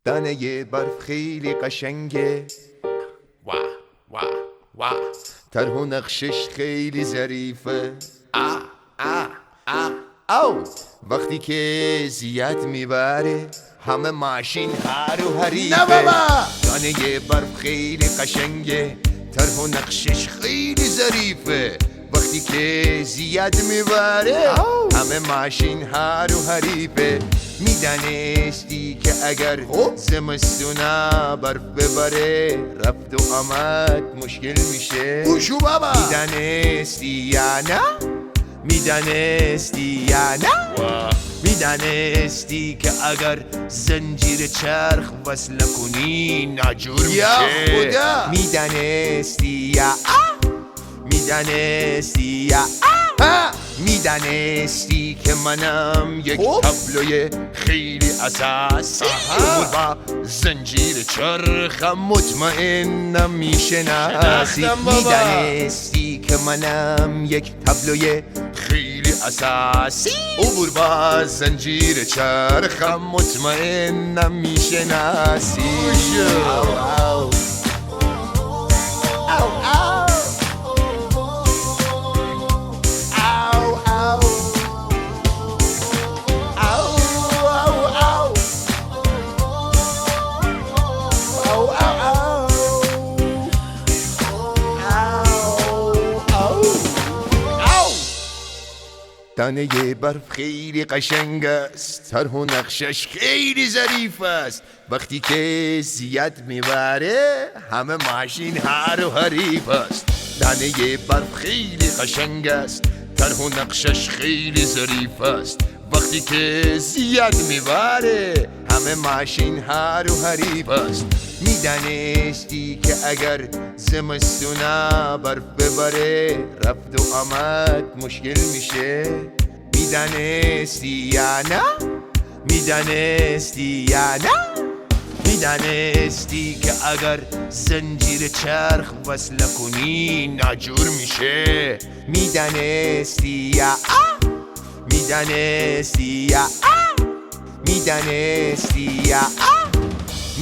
دانه برف خیلی قشنگه، واه واه واه. طرح و نقشش خیلی ظریفه، او وقتی که زیاد میبره همه ماشین هر و حریفه. نه بابا، دانه برف خیلی قشنگه، طرح و نقشش خیلی ظریفه. وقتی که زیاد میبره همه ماشین هر و حریفه. میدانستی که اگر زمستونا برف ببره رفت و آمد مشکل میشه؟ بوشو بابا، میدانستی یا نه؟ میدانستی یا نه؟ میدانستی که اگر زنجیر چرخ وصل کنی ناجور میشه؟ یا خدا، میدانستی یا میدانستی یا میدانستی که منم یک تابلوی خیلی اساسی با زنجیر چرخم مطمئنم میشناسی. میدانستی که منم یک تابلوی خیلی اساسی عبور با زنجیر چرخم مطمئنم میشناسی. دانه برف خیلی قشنگ است، طرح و نقشش خیلی ظریف است. وقتی که زیاد میبره همه ماشین هر و حریف است. دانه برف خیلی قشنگ است، طرح و نقشش خیلی ظریف است. وقتی که زیاد میبره همه ماشین هر و حریف است. میدانستی که اگر زمستونا برف ببره رفت و آمد مشکل میشه؟ میدانستی یا نه؟ میدانستی یا نه؟ میدانستی که اگر زنجیر چرخ وصل کنی ناجور میشه؟ میدانستی یا میدانستی یا میدانستی یا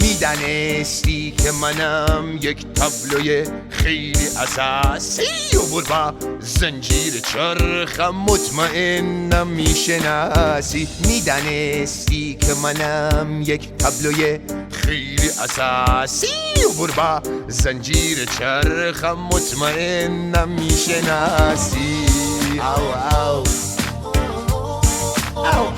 میدانستی که منم یک تابلوی خیلی اساسی عبور با زنجیر چرخم مطمئنم میشناسی. میدانستی که منم یک تابلوی خیلی اساسی عبور با زنجیر چرخم مطمئنم میشناسی. او او او او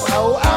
oh, oh.